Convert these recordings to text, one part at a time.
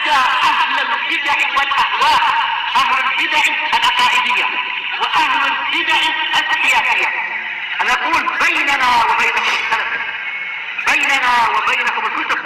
ada ahlul bid'ah wal ahwa, ahlul bid'ah al-aqaidiyah wa ahlul bid'ah al-siyasiyah. Ana aqul bainana wa bainakum al-salaf, bainana wa bainakum al-kutub,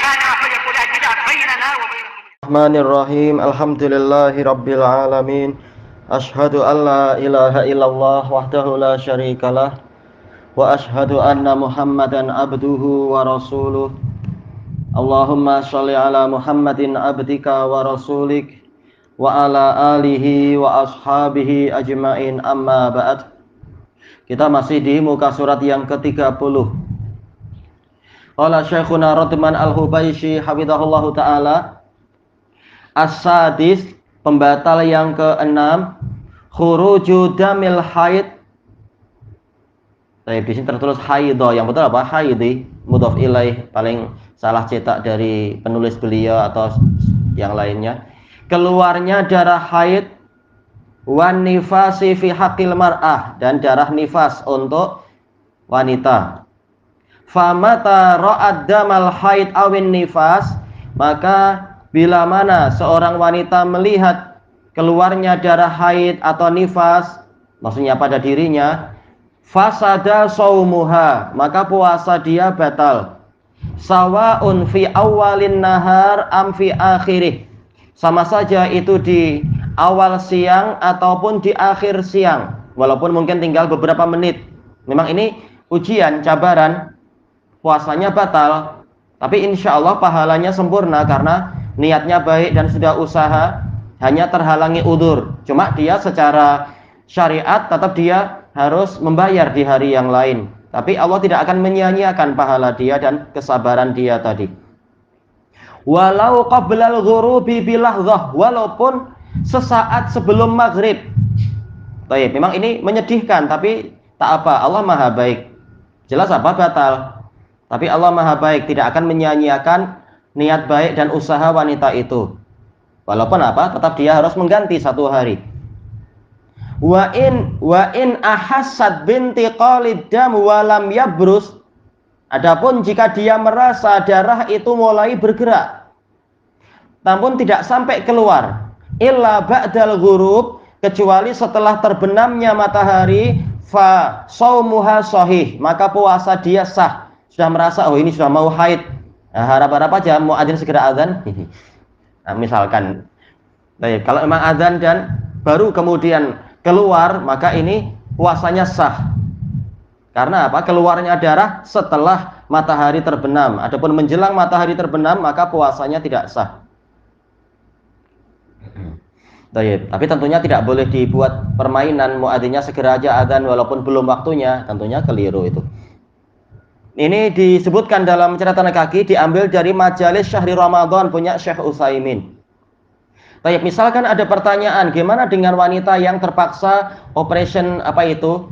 kana fayaqul al-bid'ah bainana wa bainakum. Bismillahirrahmanirrahim. Alhamdulillahi rabbil alamin. Ashhadu an la ilaha illallah wahdahu la syarikalah wa ashhadu anna Muhammadan abduhu wa rasuluh. Allahumma sholli ala Muhammadin abdika wa rasulik wa ala alihi wa ashabihi ajmain, amma ba'd. Kita masih di muka surat yang ke-30. Qala Syekhuna Radman Al-Hubayshi hafizahullahu ta'ala, as-sadis, pembatal yang ke-6, khuruju damil haid. Di sini tertulis haidho, yang betul apa? Haidi, mudhaf ilaih, paling salah cetak dari penulis beliau atau yang lainnya. Keluarnya darah haid, wan nifasi fi haqqil mar'ah, dan darah nifas untuk wanita. Famata ra'ad damal haid awin nifas, maka bila mana seorang wanita melihat keluarnya darah haid atau nifas, maksudnya pada dirinya, fasada saumuha, maka puasa dia batal. Sawaun fi awalin nahar am fi akhirih, sama saja itu di awal siang ataupun di akhir siang, walaupun mungkin tinggal beberapa menit. Memang ini ujian, cabaran, puasanya batal, tapi insya Allah pahalanya sempurna karena niatnya baik dan sudah usaha, hanya terhalangi udzur. Cuma dia secara syariat tetap dia harus membayar di hari yang lain. Tapi Allah tidak akan menyia-nyiakan pahala dia dan kesabaran dia tadi. Walau qablal ghurubi bilahdzah, walaupun sesaat sebelum maghrib. Baik, memang ini menyedihkan, tapi tak apa, Allah Maha Baik. Jelas apa? Batal. Tapi Allah Maha Baik, tidak akan menyia-nyiakan niat baik dan usaha wanita itu. Walaupun apa? Tetap dia harus mengganti satu hari. Wa in ahassat binti qalid dam walam yabrus. Adapun jika dia merasa darah itu mulai bergerak, namun tidak sampai keluar, illa ba'dal ghurub, kecuali setelah terbenamnya matahari, fa shaumuha shahih, maka puasa dia sah. Sudah merasa, oh ini sudah mau haid, nah, harap-harap aja mau adzan segera adzan. Nah, misalkan, baik, kalau memang adzan dan baru kemudian keluar, maka ini puasanya sah. Karena apa? Keluarnya darah setelah matahari terbenam. Adapun menjelang matahari terbenam, maka puasanya tidak sah. Baik, tapi tentunya tidak boleh dibuat permainan, muadzinnya segera aja adzan walaupun belum waktunya, tentunya keliru itu. Ini disebutkan dalam catatan kaki, diambil dari Majalis Syahri Ramadan punya Syekh Utsaimin. Baik, misalkan ada pertanyaan, gimana dengan wanita yang terpaksa operation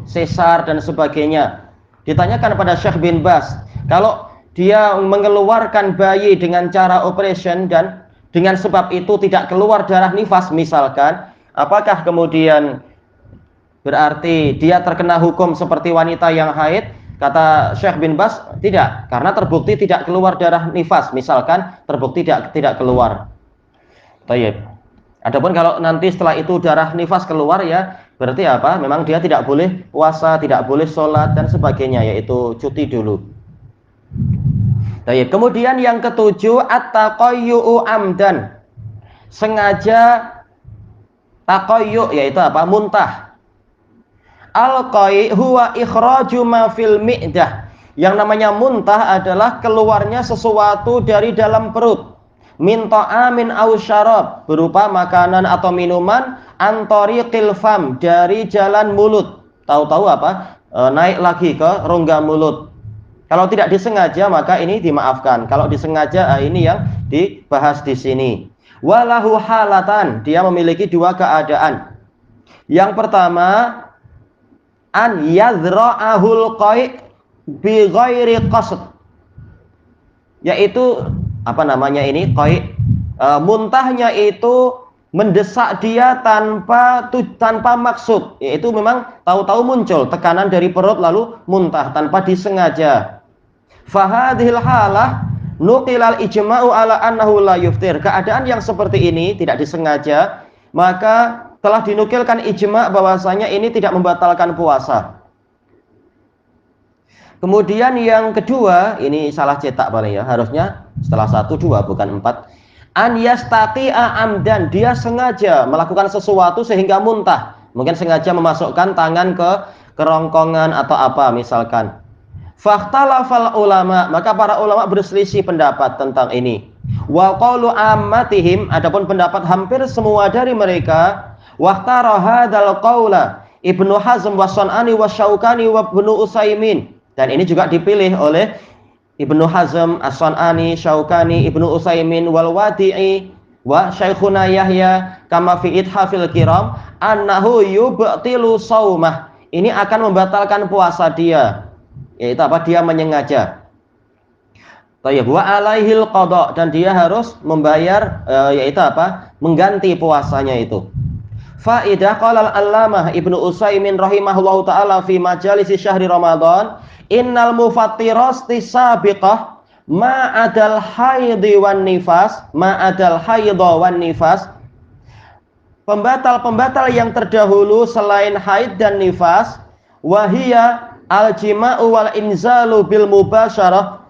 sesar dan sebagainya? Ditanyakan pada Syekh bin Baz, kalau dia mengeluarkan bayi dengan cara operation dan dengan sebab itu tidak keluar darah nifas misalkan, apakah kemudian berarti dia terkena hukum seperti wanita yang haid? Kata Syekh bin Baz, tidak, karena terbukti tidak keluar darah nifas, misalkan terbukti tidak keluar. Baik. Adapun kalau nanti setelah itu darah nifas keluar, ya berarti apa? Memang dia tidak boleh puasa, tidak boleh sholat dan sebagainya, yaitu cuti dulu. Baik. Kemudian yang ketujuh, at-taqayyu'u amdan, sengaja taqayyu', yaitu apa? Muntah. Al-qai' huwa ikhraju ma fil mi'dah. Yang namanya muntah adalah keluarnya sesuatu dari dalam perut. Min ta'amin aw syarab, berupa makanan atau minuman, an tariqil fam, dari jalan mulut. Tahu-tahu apa? Naik lagi ke rongga mulut. Kalau tidak disengaja maka ini dimaafkan. Kalau disengaja, ini yang dibahas di sini. Walahu halatan, dia memiliki dua keadaan. Yang pertama, an yadhra'ahul qai' bi ghairi qasd, yaitu muntahnya itu mendesak dia tanpa maksud, yaitu memang tahu-tahu muncul tekanan dari perut lalu muntah tanpa disengaja. Fahadhil halah, nuqilal ijma'u ala annahu la yuftir. Keadaan yang seperti ini tidak disengaja, maka telah dinukilkan ijma' bahwasanya ini tidak membatalkan puasa. Kemudian yang kedua, ini salah cetak paling ya, harusnya setelah 1 2 bukan 4. An yastaqi'a amdan, dia sengaja melakukan sesuatu sehingga muntah. Mungkin sengaja memasukkan tangan ke kerongkongan atau apa misalkan. Fakhtalafal ulama, maka para ulama berselisih pendapat tentang ini. Wa qaulu ammatihim, adapun pendapat hampir semua dari mereka, waqtara hadzal qaula Ibnu Hazm wa Sun'ani wa Syaukani wa Ibnu Utsaimin. Dan ini juga dipilih oleh Ibnu Hazm, As-Sun'ani, Syaukani, Ibnu Utsaimin wal Wadi'i wa Syekhuna Yahya kama fi Ithafil Kiram annahu yubtilu shaumah. Ini akan membatalkan puasa dia. Yaitu apa? Dia menyengaja. Tayyib wa alaihil qada, dan dia harus membayar yaitu apa? Mengganti puasanya itu. Faidah qala al-allamah Ibnu Utsaimin rahimahullahu taala fi majalisi syahri Ramadan, innal mufattiras tisabiqah ma adal haidhi wan nifas, ma adal haidha wan nifas. Pembatal-pembatal yang terdahulu selain haid dan nifas, wahia al-jima'u wal inzalu bil mubasyarah.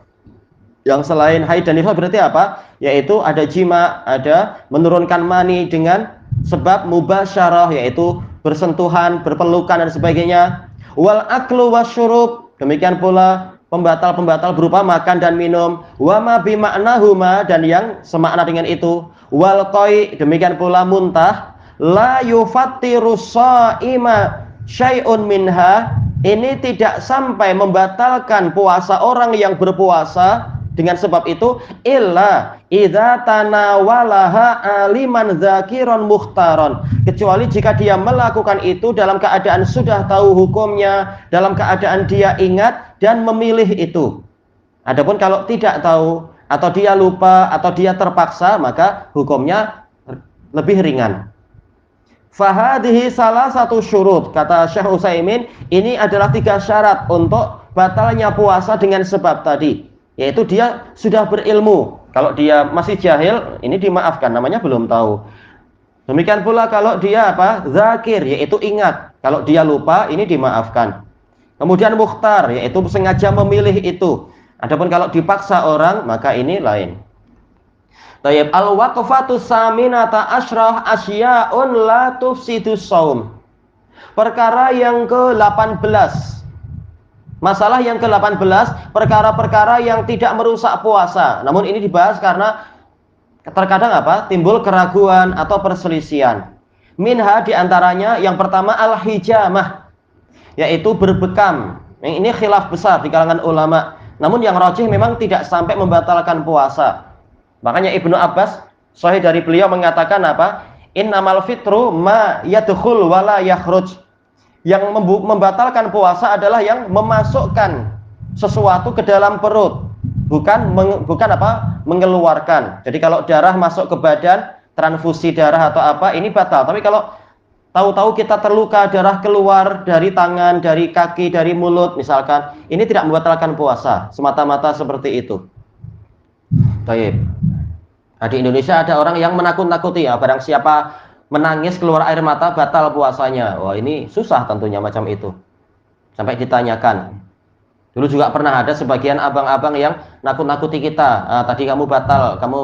Yang selain haid dan nifas berarti apa? Yaitu ada jima, ada menurunkan mani dengan sebab mubasyarah, yaitu bersentuhan, berpelukan dan sebagainya. Wal aklu wasyurub, demikian pula pembatal-pembatal berupa makan dan minum. Wa ma bi ma'nahuma, dan yang semakna dengan itu. Wal qai, demikian pula muntah. La yufattiru shaima syai'un minha, ini tidak sampai membatalkan puasa orang yang berpuasa dengan sebab itu, illa idza tanawalaha aliman dzakiron mukhtaron, kecuali jika dia melakukan itu dalam keadaan sudah tahu hukumnya, dalam keadaan dia ingat dan memilih itu. Adapun kalau tidak tahu atau dia lupa atau dia terpaksa, maka hukumnya lebih ringan. Fahadhihi salah satu syurut, kata Syekh Utsaimin, ini adalah 3 syarat untuk batalnya puasa dengan sebab tadi, yaitu dia sudah berilmu. Kalau dia masih jahil, ini dimaafkan, namanya belum tahu. Demikian pula kalau dia apa? Zakir, yaitu ingat. Kalau dia lupa, ini dimaafkan. Kemudian mukhtar, yaitu sengaja memilih itu. Adapun kalau dipaksa orang, maka ini lain. Tayyib, al-waqfatu saminata asyrah asya'un la tufsidus shaum. Perkara yang ke-18. Masalah yang ke-18, perkara-perkara yang tidak merusak puasa. Namun ini dibahas karena terkadang apa? Timbul keraguan atau perselisihan. Minha, diantaranya yang pertama al-hijamah, yaitu berbekam. Ini khilaf besar di kalangan ulama. Namun yang rajih memang tidak sampai membatalkan puasa. Makanya Ibnu Abbas, sahih dari beliau mengatakan apa? Innamal fitru ma yadkhul wala yakhruj. Yang membatalkan puasa adalah yang memasukkan sesuatu ke dalam perut, bukan apa? Mengeluarkan. Jadi kalau darah masuk ke badan, transfusi darah atau apa, ini batal. Tapi kalau tahu-tahu kita terluka, darah keluar dari tangan, dari kaki, dari mulut misalkan, ini tidak membatalkan puasa, semata-mata seperti itu. Baik. Nah, di Indonesia ada orang yang menakut-nakuti ya, barang siapa menangis keluar air mata batal puasanya. Wah, ini susah tentunya macam itu. Sampai ditanyakan. Dulu juga pernah ada sebagian abang-abang yang nakut-nakuti kita. Tadi kamu batal, kamu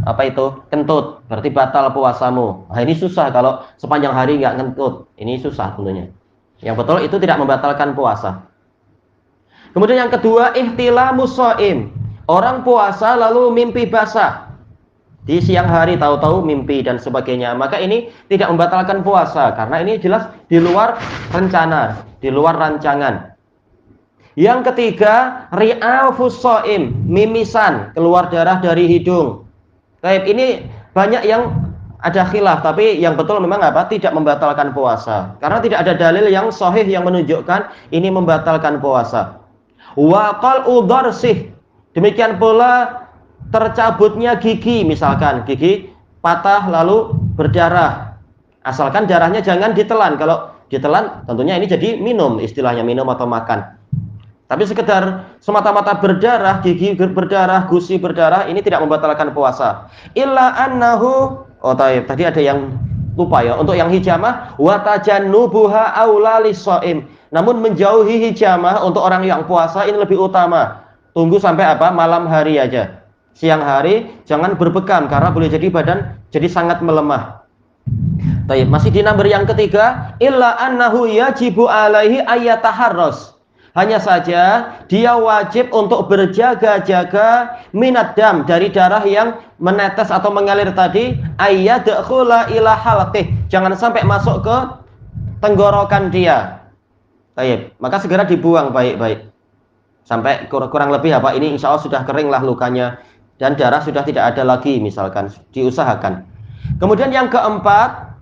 apa itu? Kentut, berarti batal puasamu. Nah, ini susah kalau sepanjang hari nggak kentut. Ini susah tentunya. Yang betul itu tidak membatalkan puasa. Kemudian yang kedua, ihtilamus shaim. Orang puasa lalu mimpi basah. Di siang hari tahu-tahu mimpi dan sebagainya, maka ini tidak membatalkan puasa karena ini jelas di luar rencana, di luar rancangan. Yang ketiga, ri'afus shaim, mimisan, keluar darah dari hidung. Baik, ini banyak yang ada khilaf, tapi yang betul memang apa? Tidak membatalkan puasa. Karena tidak ada dalil yang sahih yang menunjukkan ini membatalkan puasa. Wa qal'u darsih. Demikian pula tercabutnya gigi, misalkan gigi patah lalu berdarah, asalkan darahnya jangan ditelan. Kalau ditelan tentunya ini jadi minum, istilahnya minum atau makan. Tapi sekedar semata-mata berdarah, gigi berdarah, gusi berdarah, ini tidak membatalkan puasa. Illa annahu, oh tadi ada yang lupa ya, untuk yang hijamah, wa tajannubuha aula lis-shaim. Namun menjauhi hijamah untuk orang yang puasa ini lebih utama. Tunggu sampai apa? Malam hari aja. Siang hari jangan berbekam karena boleh jadi badan jadi sangat melemah. Baik, masih di nomor yang ketiga, illa annahu yajibu alaihi ayataharros. Hanya saja dia wajib untuk berjaga-jaga minad dam, dari darah yang menetes atau mengalir tadi, ayyadkhula ila halqih. Jangan sampai masuk ke tenggorokan dia. Baik, maka segera dibuang baik-baik. Sampai kurang lebih apa ini insya Allah sudah keringlah lukanya dan darah sudah tidak ada lagi, misalkan diusahakan. Kemudian yang keempat,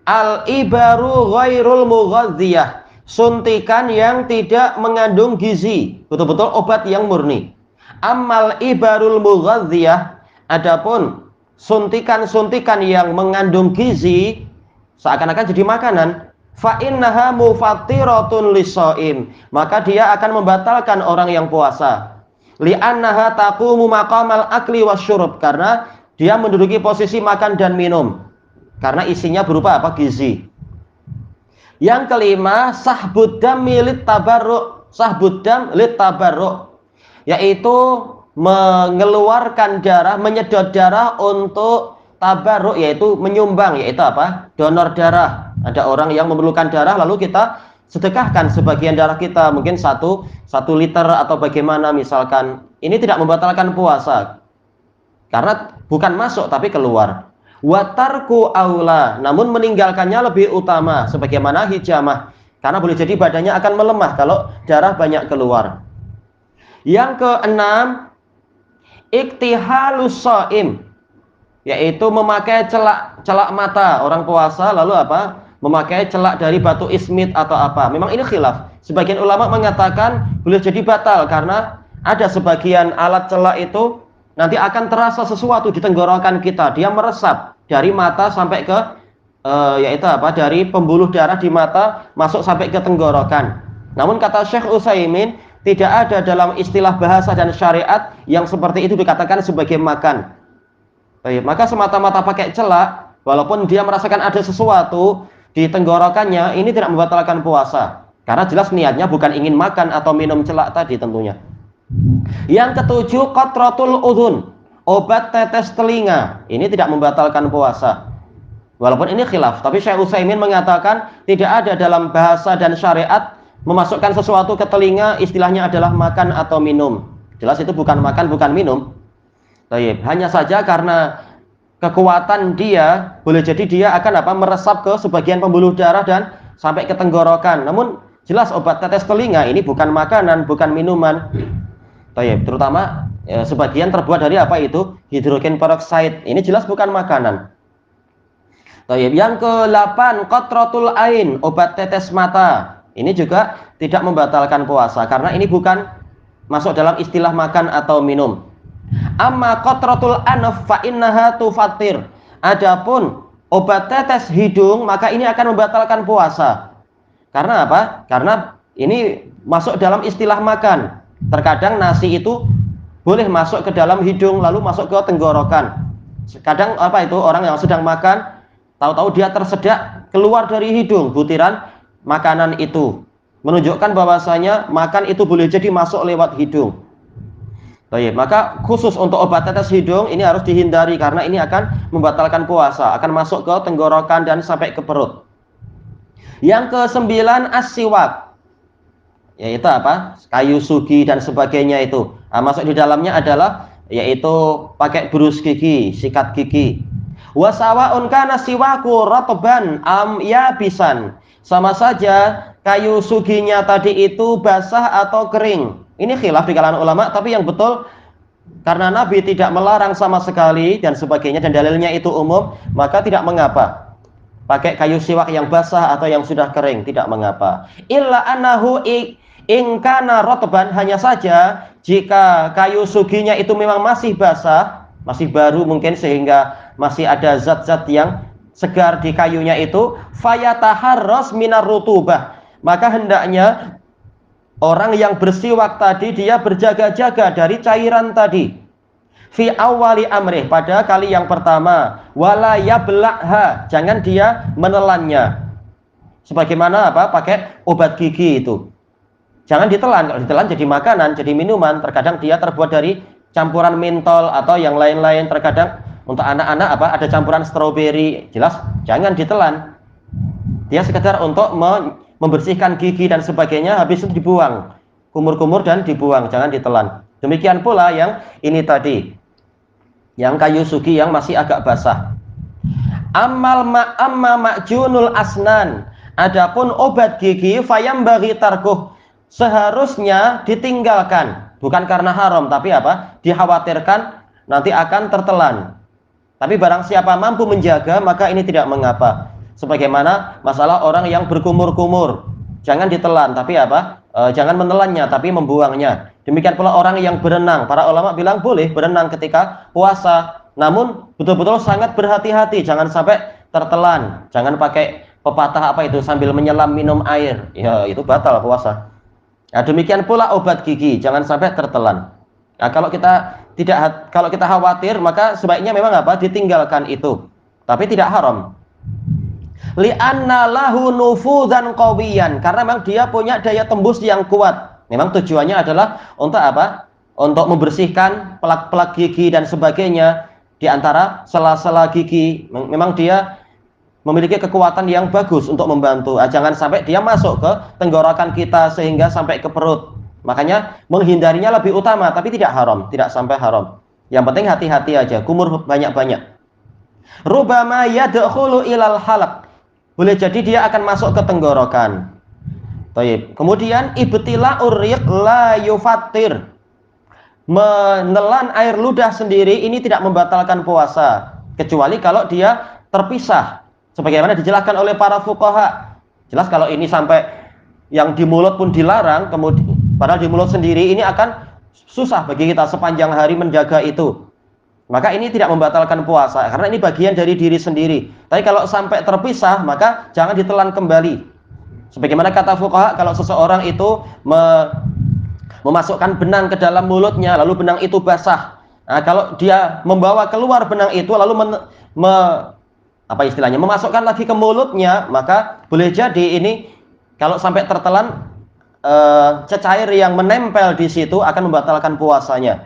al-ibaru ghairul mughadziyah, suntikan yang tidak mengandung gizi, betul-betul obat yang murni. Amal ibarul mughadziyah, adapun suntikan-suntikan yang mengandung gizi seakan-akan jadi makanan, fa innaha mufattiratun lis-shaim, maka dia akan membatalkan orang yang puasa. Li'annaha taqumu maqamal akli wasyurub, karena dia menduduki posisi makan dan minum. Karena isinya berupa apa? Gizi. Yang kelima, sahbud dam lit tabarruk. Sahbud dam lit tabarruk, yaitu mengeluarkan darah, menyedot darah untuk tabarruk, yaitu menyumbang, yaitu apa? Donor darah. Ada orang yang memerlukan darah lalu kita sedekahkan sebagian darah kita, mungkin satu liter atau bagaimana misalkan. Ini tidak membatalkan puasa. Karena bukan masuk tapi keluar. Watarku aula, namun meninggalkannya lebih utama, sebagaimana hijamah, karena boleh jadi badannya akan melemah kalau darah banyak keluar. Yang keenam, iktihalus shaim, yaitu memakai celak mata orang puasa, lalu apa? Memakai celak dari batu ismit atau apa. Memang ini khilaf. Sebagian ulama mengatakan boleh jadi batal karena ada sebagian alat celak itu nanti akan terasa sesuatu di tenggorokan kita, dia meresap dari mata sampai ke yaitu apa? Dari pembuluh darah di mata masuk sampai ke tenggorokan. Namun kata Syekh Utsaimin, tidak ada dalam istilah bahasa dan syariat yang seperti itu dikatakan sebagai makan. Baik, maka semata-mata pakai celak, walaupun dia merasakan ada sesuatu di tenggorokannya, ini tidak membatalkan puasa. Karena jelas niatnya bukan ingin makan atau minum celak tadi tentunya. Yang ketujuh, qatratul udhun, obat tetes telinga. Ini tidak membatalkan puasa. Walaupun ini khilaf, tapi Syekh Utsaimin mengatakan tidak ada dalam bahasa dan syariat memasukkan sesuatu ke telinga istilahnya adalah makan atau minum. Jelas itu bukan makan, bukan minum. Baik, hanya saja karena kekuatan dia, boleh jadi dia akan apa? Meresap ke sebagian pembuluh darah dan sampai ke tenggorokan. Namun jelas obat tetes telinga ini bukan makanan, bukan minuman. Baik, terutama sebagian terbuat dari apa itu? Hidrogen peroksida. Ini jelas bukan makanan. Baik, yang ke-8, qatratul ain, obat tetes mata. Ini juga tidak membatalkan puasa karena ini bukan masuk dalam istilah makan atau minum. Amma qatratul anf fa innaha tufattir. Adapun obat tetes hidung, maka ini akan membatalkan puasa. Karena apa? Karena ini masuk dalam istilah makan. Terkadang nasi itu boleh masuk ke dalam hidung lalu masuk ke tenggorokan. Kadang apa itu orang yang sedang makan tahu-tahu dia tersedak keluar dari hidung butiran makanan itu. Menunjukkan bahwasanya makan itu boleh jadi masuk lewat hidung. Baik, maka khusus untuk obat tetes hidung ini harus dihindari karena ini akan membatalkan puasa, akan masuk ke tenggorokan dan sampai ke perut. Yang ke-9, as-siwak, yaitu apa? Kayu sugi dan sebagainya itu. Nah, masuk di dalamnya adalah yaitu pakai brus gigi, sikat gigi. Wa sawa'un kana siwaku ratban am yabisan. Sama saja kayu suginya tadi itu basah atau kering. Ini khilaf di kalangan ulama, tapi yang betul karena Nabi tidak melarang sama sekali dan sebagainya dan dalilnya itu umum, maka tidak mengapa. Pakai kayu siwak yang basah atau yang sudah kering tidak mengapa. Illa annahu in kana ratban, hanya saja jika kayu suginya itu memang masih basah, masih baru mungkin sehingga masih ada zat-zat yang segar di kayunya itu, fayataharras minar rutubah, maka hendaknya Orang yang bersiwak tadi dia berjaga-jaga dari cairan tadi. Fi awali amrih, pada kali yang pertama, wala yabla'ha, jangan dia menelannya. Sebagaimana apa? Pakai obat gigi itu. Jangan ditelan, kalau ditelan jadi makanan, jadi minuman. Terkadang dia terbuat dari campuran mentol atau yang lain-lain. Terkadang untuk anak-anak apa? Ada campuran stroberi. Jelas jangan ditelan. Dia sekedar untuk membersihkan gigi dan sebagainya, habis itu dibuang. Kumur-kumur dan dibuang, jangan ditelan. Demikian pula yang ini tadi. Yang kayu sugi yang masih agak basah. Amma ma'junul asnan. Adapun obat gigi fayambaghi tarkuh, seharusnya ditinggalkan, bukan karena haram tapi apa? Dikhawatirkan nanti akan tertelan. Tapi barang siapa mampu menjaga, maka ini tidak mengapa. Sebagaimana masalah orang yang berkumur-kumur, jangan ditelan tapi apa? Jangan menelannya tapi membuangnya. Demikian pula orang yang berenang, para ulama bilang boleh berenang ketika puasa, namun betul-betul sangat berhati-hati, jangan sampai tertelan. Jangan pakai pepatah apa itu, sambil menyelam minum air, ya itu batal puasa. Nah, demikian pula obat gigi, jangan sampai tertelan. Nah, kalau kita khawatir, maka sebaiknya memang apa? Ditinggalkan itu, tapi tidak haram. Li'anna lahu nufudzan qawiyan, karena memang dia punya daya tembus yang kuat. Memang tujuannya adalah untuk apa? Untuk membersihkan pelak-pelak gigi dan sebagainya di antara sela-sela gigi. Memang dia memiliki kekuatan yang bagus untuk membantu. Jangan sampai dia masuk ke tenggorokan kita sehingga sampai ke perut. Makanya menghindarinya lebih utama, tapi tidak haram, tidak sampai haram. Yang penting hati-hati aja, kumur banyak-banyak. Rubama yadkhulu ilal halaq, boleh jadi dia akan masuk ke tenggorokan. Baik. Kemudian ibtila'ur riq la yufattir, menelan air ludah sendiri ini tidak membatalkan puasa, kecuali kalau dia terpisah. Sebagaimana dijelaskan oleh para fuqaha. Jelas kalau ini sampai yang di mulut pun dilarang, kemudian padahal di mulut sendiri, ini akan susah bagi kita sepanjang hari menjaga itu. Maka ini tidak membatalkan puasa, karena ini bagian dari diri sendiri. Tapi kalau sampai terpisah, maka jangan ditelan kembali. Sebagaimana kata fuqaha, kalau seseorang itu memasukkan benang ke dalam mulutnya, lalu benang itu basah. Nah, kalau dia membawa keluar benang itu, lalu memasukkan lagi ke mulutnya, maka boleh jadi ini kalau sampai tertelan, cecair yang menempel di situ akan membatalkan puasanya.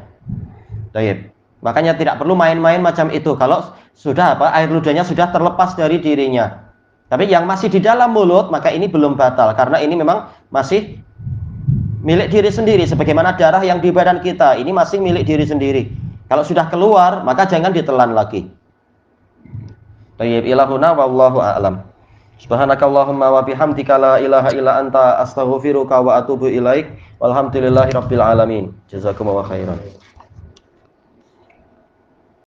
Baik. Makanya tidak perlu main-main macam itu kalau sudah air ludahnya sudah terlepas dari dirinya. Tapi yang masih di dalam mulut, maka ini belum batal, karena ini memang masih milik diri sendiri. Sebagaimana darah yang di badan kita, ini masih milik diri sendiri. Kalau sudah keluar, maka jangan ditelan lagi. Tayyib, ilahuna wallahu a'lam. Subhanakallahumma wa bihamdika la ilaha illa anta astaghfiruka wa atubu ilaik. Walhamdulillahi rabbil alamin. Jazakumullahu khairan.